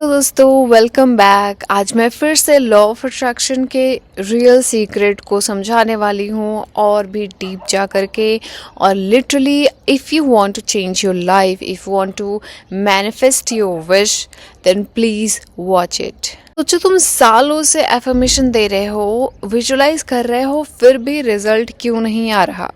तो दोस्तों welcome back. आज मैं फिर से लॉ ऑफ अट्रैक्शन के रियल सीक्रेट को समझाने वाली हूँ और भी डीप जा करके। और literally if you want to change your life, if you want to manifest your wish, then please watch it. तो जो तुम सालों से एफर्मेशन दे रहे हो, विजुलाइज कर रहे हो, फिर भी रिजल्ट क्यों नहीं आ रहा?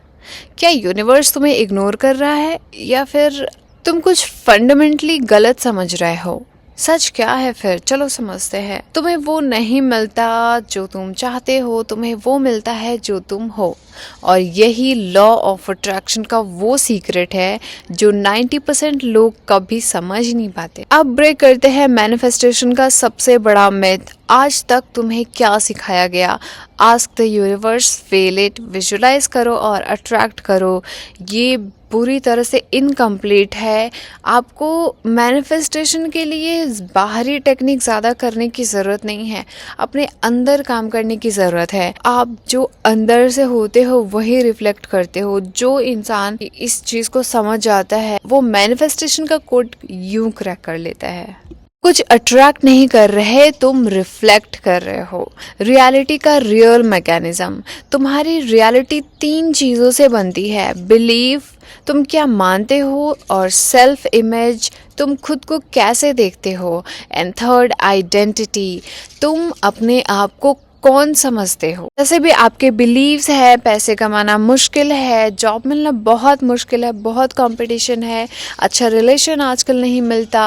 क्या यूनिवर्स तुम्हें इग्नोर कर रहा है या फिर तुम कुछ फंडामेंटली गलत समझ रहे हो? सच क्या है फिर? चलो समझते हैं। तुम्हें वो नहीं मिलता जो तुम चाहते हो, तुम्हें वो मिलता है जो तुम हो। और यही लॉ ऑफ अट्रैक्शन का वो सीक्रेट है जो 90% लोग कभी समझ नहीं पाते। अब ब्रेक करते हैं मैनिफेस्टेशन का सबसे बड़ा मिथ। आज तक तुम्हें क्या सिखाया गया? Ask the universe, feel it, visualise करो और अट्रैक्ट करो। ये पूरी तरह से इनकम्प्लीट है। आपको मैनिफेस्टेशन के लिए बाहरी टेक्निक ज़्यादा करने की ज़रूरत नहीं है, अपने अंदर काम करने की ज़रूरत है। आप जो अंदर से होते हो वही रिफ्लेक्ट करते हो। जो इंसान इस चीज़ को समझ जाता है वो मैनिफेस्टेशन का कोड यूं क्रैक कर लेता है। कुछ अट्रैक्ट नहीं कर रहे, तुम रिफ्लेक्ट कर रहे हो। रियलिटी का रियल मैकेनिज्म। तुम्हारी रियलिटी 3 चीज़ों से बनती है: बिलीफ, तुम क्या मानते हो, और सेल्फ इमेज, तुम खुद को कैसे देखते हो, एंड थर्ड आइडेंटिटी, तुम अपने आप को कौन समझते हो। जैसे भी आपके बिलीव्स है, पैसे कमाना मुश्किल है, जॉब मिलना बहुत मुश्किल है, बहुत कंपटीशन है, अच्छा रिलेशन आजकल नहीं मिलता,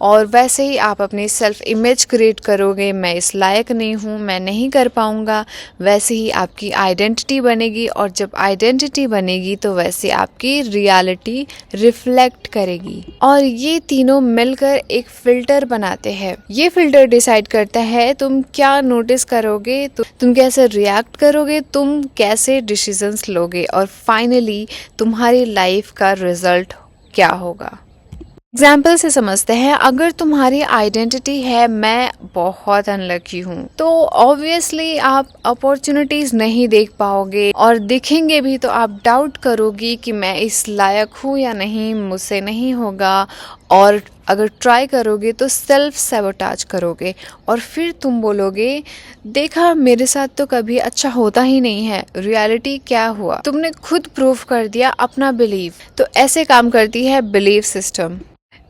और वैसे ही आप अपनी सेल्फ इमेज क्रिएट करोगे, मैं इस लायक नहीं हूँ, मैं नहीं कर पाऊँगा। वैसे ही आपकी आइडेंटिटी बनेगी, और जब आइडेंटिटी बनेगी तो वैसे आपकी रियलिटी रिफ्लेक्ट करेगी। और ये तीनों मिलकर एक फिल्टर बनाते हैं। ये फिल्टर डिसाइड करता है तुम क्या नोटिस करोगे, तुम कैसे रिएक्ट करोगे, तुम कैसे डिसीजंस लोगे, और फाइनली तुम्हारी लाइफ का रिजल्ट क्या होगा। एग्जाम्पल से समझते हैं। अगर तुम्हारी आइडेंटिटी है मैं बहुत अनलकी हूँ, तो ऑब्वियसली आप अपॉर्चुनिटीज नहीं देख पाओगे, और दिखेंगे भी तो आप डाउट करोगी कि मैं इस लायक हूँ या नहीं, मुझसे नहीं होगा। और अगर ट्राई करोगे तो सेल्फ सैबोटाज करोगे, और फिर तुम बोलोगे देखा मेरे साथ तो कभी अच्छा होता ही नहीं है। रियलिटी क्या हुआ? तुमने खुद प्रूफ कर दिया अपना बिलीव। तो ऐसे काम करती है बिलीफ सिस्टम।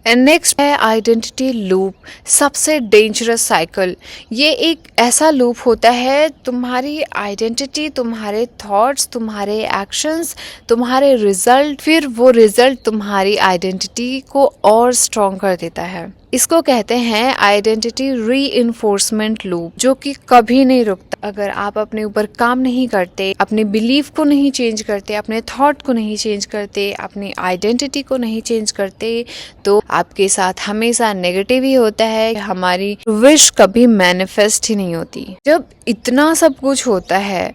एंड नेक्स्ट है आइडेंटिटी लूप, सबसे डेंजरस साइकिल। ये एक ऐसा लूप होता है, तुम्हारी आइडेंटिटी, तुम्हारे थॉट्स, तुम्हारे एक्शंस, तुम्हारे रिजल्ट, फिर वो रिजल्ट तुम्हारी आइडेंटिटी को और स्ट्रॉन्ग कर देता है। इसको कहते हैं आइडेंटिटी रीइंफोर्समेंट लूप, जो कि कभी नहीं रुकता। अगर आप अपने ऊपर काम नहीं करते, अपने बिलीफ को नहीं चेंज करते, अपने थॉट को नहीं चेंज करते, अपनी आइडेंटिटी को नहीं चेंज करते, तो आपके साथ हमेशा नेगेटिव ही होता है। हमारी विश कभी मैनिफेस्ट ही नहीं होती। जब इतना सब कुछ होता है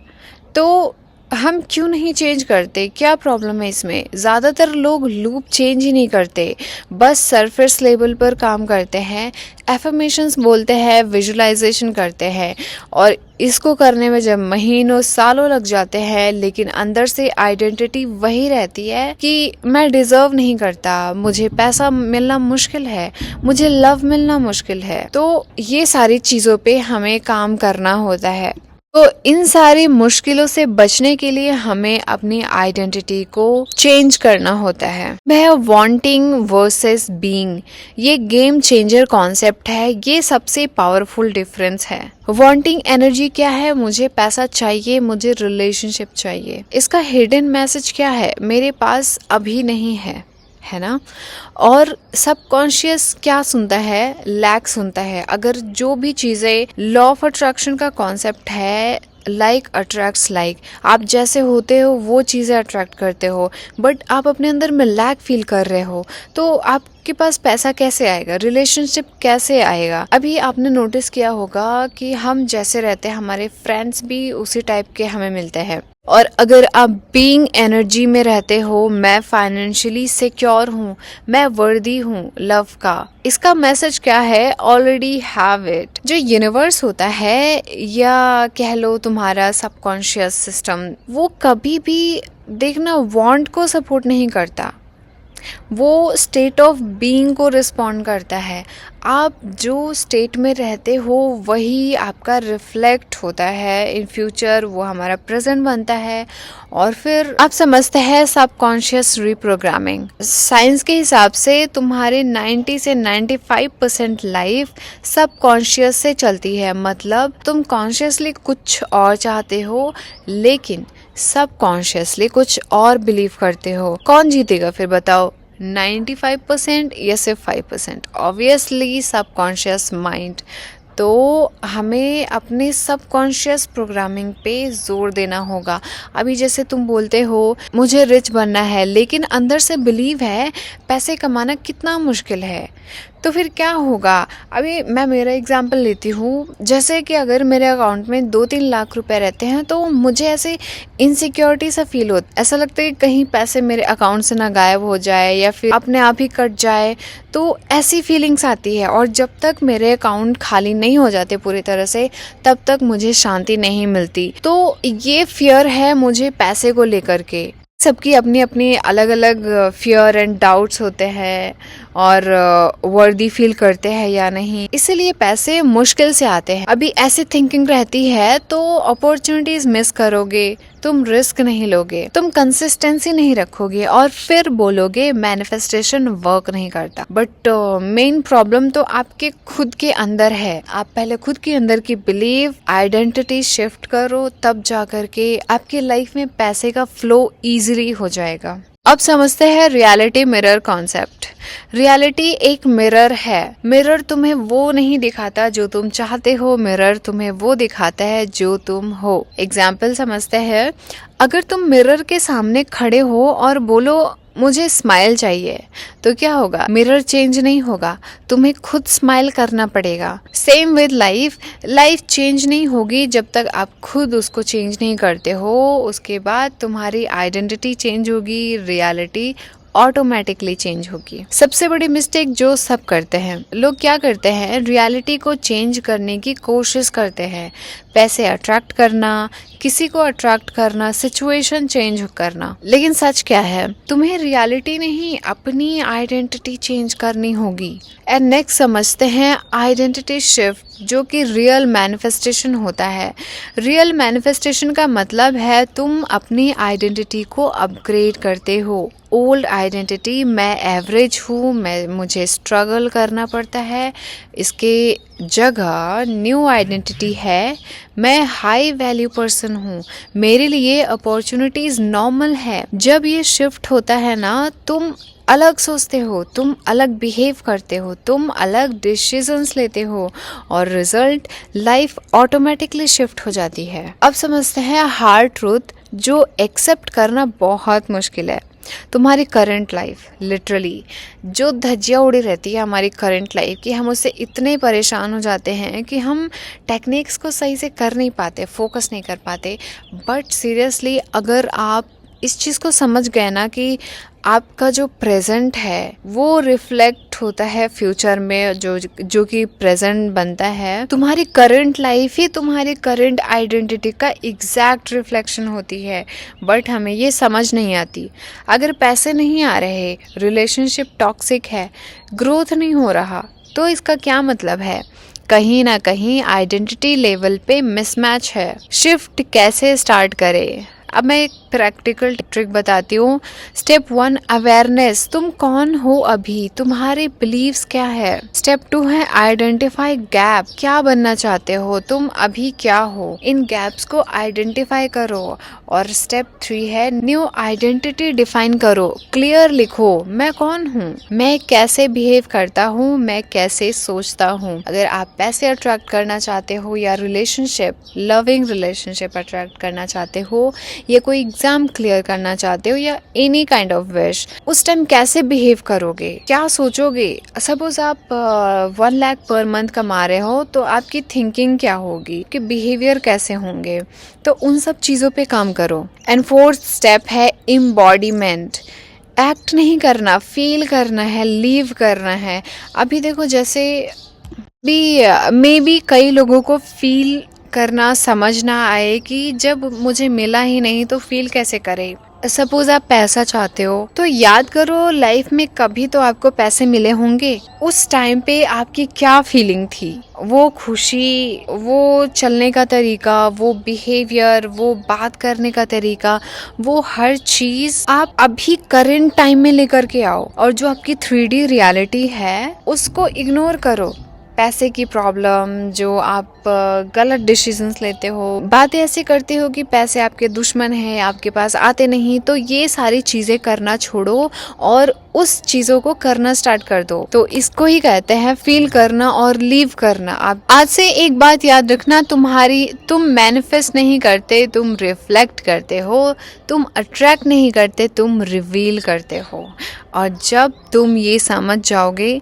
तो हम क्यों नहीं चेंज करते? क्या प्रॉब्लम है इसमें? ज़्यादातर लोग लूप चेंज ही नहीं करते, बस सरफेस लेवल पर काम करते हैं, एफर्मेशंस बोलते हैं, विजुलाइजेशन करते हैं, और इसको करने में जब महीनों सालों लग जाते हैं, लेकिन अंदर से आइडेंटिटी वही रहती है कि मैं डिजर्व नहीं करता, मुझे पैसा मिलना मुश्किल है, मुझे लव मिलना मुश्किल है। तो ये सारी चीज़ों पे हमें काम करना होता है। तो इन सारी मुश्किलों से बचने के लिए हमें अपनी आइडेंटिटी को चेंज करना होता है। वह वांटिंग वर्सेस बीइंग, ये गेम चेंजर कॉन्सेप्ट है। ये सबसे पावरफुल डिफरेंस है। वांटिंग एनर्जी क्या है? मुझे पैसा चाहिए, मुझे रिलेशनशिप चाहिए। इसका हिडन मैसेज क्या है? मेरे पास अभी नहीं है ना। और सबकॉन्शियस क्या सुनता है? लैक सुनता है। अगर जो भी चीज़ें, लॉ ऑफ अट्रैक्शन का कॉन्सेप्ट है लाइक अट्रैक्ट्स लाइक, आप जैसे होते हो वो चीज़ें अट्रैक्ट करते हो, बट आप अपने अंदर में लैक फील कर रहे हो, तो आपके पास पैसा कैसे आएगा? रिलेशनशिप कैसे आएगा? अभी आपने नोटिस किया होगा कि हम जैसे रहते हैं हमारे फ्रेंड्स भी उसी टाइप के हमें मिलते हैं। और अगर आप बीइंग एनर्जी में रहते हो, मैं फाइनेंशियली सिक्योर हूँ, मैं वर्दी हूँ लव का, इसका मैसेज क्या है? Already have it. जो यूनिवर्स होता है, या कह लो तुम्हारा सबकॉन्शियस सिस्टम, वो कभी भी देखना वांट को सपोर्ट नहीं करता। वो स्टेट ऑफ बीइंग को रिस्पॉन्ड करता है। आप जो स्टेट में रहते हो वही आपका रिफ्लेक्ट होता है इन फ्यूचर, वो हमारा प्रेजेंट बनता है। और फिर आप समझते हैं सबकॉन्शियस रीप्रोग्रामिंग। साइंस के हिसाब से तुम्हारे 90 से 95% लाइफ सबकॉन्शियस से चलती है। मतलब तुम कॉन्शियसली कुछ और चाहते हो लेकिन सबकॉन्शियसली कुछ और बिलीव करते हो। कौन जीतेगा फिर बताओ, 95% या सिर्फ 5%? Obviously subconscious mind. तो हमें अपने सबकॉन्शियस प्रोग्रामिंग पे जोर देना होगा। अभी जैसे तुम बोलते हो मुझे रिच बनना है, लेकिन अंदर से बिलीव है पैसे कमाना कितना मुश्किल है, तो फिर क्या होगा? अभी मैं मेरा एग्जांपल लेती हूँ। जैसे कि अगर मेरे अकाउंट में 2-3 लाख रुपए रहते हैं तो मुझे ऐसे इनसिक्योरिटी सा फील होता, ऐसा लगता है कि कहीं पैसे मेरे अकाउंट से ना गायब हो जाए या फिर अपने आप ही कट जाए, तो ऐसी फीलिंग्स आती है। और जब तक मेरे अकाउंट खाली नहीं हो जाते पूरी तरह से, तब तक मुझे शांति नहीं मिलती। तो ये फियर है मुझे पैसे को लेकर के। सबकी अपनी अपनी अलग अलग फियर एंड डाउट्स होते हैं और वर्दी फील करते हैं या नहीं, इसीलिए पैसे मुश्किल से आते हैं। अभी ऐसी थिंकिंग रहती है तो अपॉर्चुनिटीज मिस करोगे, तुम रिस्क नहीं लोगे, तुम कंसिस्टेंसी नहीं रखोगे और फिर बोलोगे मैनिफेस्टेशन वर्क नहीं करता। बट मेन प्रॉब्लम तो आपके खुद के अंदर है। आप पहले खुद के अंदर की बिलीव, आइडेंटिटी शिफ्ट करो, तब जाकर के आपकी लाइफ में पैसे का फ्लो इजीली हो जाएगा। अब समझते हैं रियलिटी मिरर कॉन्सेप्ट। रियलिटी एक मिरर है। मिरर तुम्हें वो नहीं दिखाता जो तुम चाहते हो, मिरर तुम्हें वो दिखाता है जो तुम हो। एग्जाम्पल समझते हैं। अगर तुम मिरर के सामने खड़े हो और बोलो मुझे स्माइल चाहिए, तो क्या होगा? मिरर चेंज नहीं होगा, तुम्हें खुद स्माइल करना पड़ेगा। Same with life, life change नहीं होगी जब तक आप खुद उसको चेंज नहीं करते हो। उसके बाद तुम्हारी आइडेंटिटी चेंज होगी, रियलिटी ऑटोमेटिकली चेंज होगी। सबसे बड़ी मिस्टेक जो सब करते हैं, लोग क्या करते हैं, रियलिटी को चेंज करने की कोशिश करते हैं। पैसे अट्रैक्ट करना, किसी को अट्रैक्ट करना, सिचुएशन चेंज करना। लेकिन सच क्या है? तुम्हें रियलिटी नहीं, अपनी आइडेंटिटी चेंज करनी होगी। एंड नेक्स्ट समझते हैं आइडेंटिटी शिफ्ट, जो कि रियल मैनिफेस्टेशन होता है। रियल मैनिफेस्टेशन का मतलब है तुम अपनी आइडेंटिटी को अपग्रेड करते हो। ओल्ड आइडेंटिटी, मैं एवरेज हूँ, मुझे स्ट्रगल करना पड़ता है, इसके जगह न्यू आइडेंटिटी है, मैं हाई वैल्यू पर्सन हूँ, मेरे लिए अपॉर्चुनिटीज नॉर्मल है। जब ये शिफ्ट होता है ना, तुम अलग सोचते हो, तुम अलग बिहेव करते हो, तुम अलग डिसीजंस लेते हो और रिजल्ट लाइफ ऑटोमेटिकली शिफ्ट हो जाती है। अब समझते हैं हार्ड ट्रूथ, जो एक्सेप्ट करना बहुत मुश्किल है। तुम्हारी करंट लाइफ, लिटरली जो धज्जियाँ उड़ी रहती है हमारी करंट लाइफ की, हम उससे इतने परेशान हो जाते हैं कि हम टेक्निक्स को सही से कर नहीं पाते, फोकस नहीं कर पाते। बट सीरियसली अगर आप इस चीज़ को समझ गए ना कि आपका जो प्रेजेंट है वो रिफ्लेक्ट होता है फ्यूचर में, जो कि प्रेजेंट बनता है, तुम्हारी करंट लाइफ ही तुम्हारी करंट आइडेंटिटी का एग्जैक्ट रिफ्लेक्शन होती है। बट हमें ये समझ नहीं आती। अगर पैसे नहीं आ रहे, रिलेशनशिप टॉक्सिक है, ग्रोथ नहीं हो रहा, तो इसका क्या मतलब है? कहीं ना कहीं आइडेंटिटी लेवल पे मिसमैच है। शिफ्ट कैसे स्टार्ट करें? अब मैं एक प्रैक्टिकल ट्रिक बताती हूँ। स्टेप 1, अवेयरनेस, तुम कौन हो अभी, तुम्हारे बिलीव्स क्या है। स्टेप 2 है आइडेंटिफाई गैप, क्या बनना चाहते हो तुम, अभी क्या हो, इन गैप्स को आइडेंटिफाई करो। और स्टेप 3 है न्यू आइडेंटिटी डिफाइन करो, क्लियर लिखो, मैं कौन हूँ, मैं कैसे बिहेव करता हूँ, मैं कैसे सोचता हूँ। अगर आप पैसे अट्रैक्ट करना चाहते हो या रिलेशनशिप, लविंग रिलेशनशिप अट्रैक्ट करना चाहते हो, या कोई एग्जाम क्लियर करना चाहते हो, या एनी काइंड ऑफ विश, उस टाइम कैसे बिहेव करोगे, क्या सोचोगे। सपोज आप 1 लाख पर मंथ कमा रहे हो, तो आपकी थिंकिंग क्या होगी, कि बिहेवियर कैसे होंगे, तो उन सब चीज़ों पे काम करो। एंड 4th स्टेप है एम्बॉडीमेंट, एक्ट नहीं करना, फील करना है, लीव करना है। अभी देखो जैसे भी मे बी कई लोगों को फील करना समझ ना आए कि जब मुझे मिला ही नहीं तो फील कैसे करे। सपोज आप पैसा चाहते हो तो याद करो लाइफ में कभी तो आपको पैसे मिले होंगे। उस टाइम पे आपकी क्या फीलिंग थी, वो खुशी, वो चलने का तरीका, वो बिहेवियर, वो बात करने का तरीका, वो हर चीज आप अभी करंट टाइम में लेकर के आओ। और जो आपकी 3D रियलिटी है उसको इग्नोर करो। पैसे की प्रॉब्लम, जो आप गलत डिसीजंस लेते हो, बातें ऐसे करते हो कि पैसे आपके दुश्मन हैं, आपके पास आते नहीं, तो ये सारी चीजें करना छोड़ो और उस चीजों को करना स्टार्ट कर दो। तो इसको ही कहते हैं फील करना और लीव करना। आप आज से एक बात याद रखना, तुम मैनिफेस्ट नहीं करते, तुम रिफ्लेक्ट करते हो। तुम अट्रैक्ट नहीं करते, तुम रिवील करते हो। और जब तुम ये समझ जाओगे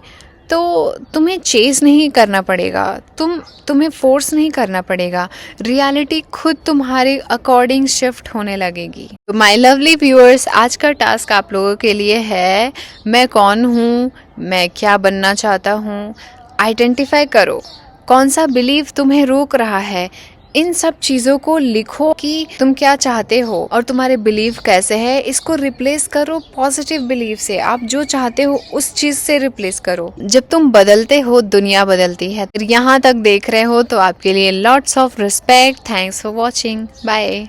तो तुम्हें चेज नहीं करना पड़ेगा, तुम्हें फोर्स नहीं करना पड़ेगा। रियलिटी खुद तुम्हारे अकॉर्डिंग शिफ्ट होने लगेगी। तो माय लवली व्यूअर्स, आज का टास्क आप लोगों के लिए है, मैं कौन हूँ, मैं क्या बनना चाहता हूँ। आइडेंटिफाई करो कौन सा बिलीव तुम्हें रोक रहा है। इन सब चीजों को लिखो कि तुम क्या चाहते हो और तुम्हारे बिलीव कैसे है। इसको रिप्लेस करो पॉजिटिव बिलीव से। आप जो चाहते हो उस चीज से रिप्लेस करो। जब तुम बदलते हो दुनिया बदलती है। यहाँ तक देख रहे हो तो आपके लिए lots of respect. Thanks for watching. Bye.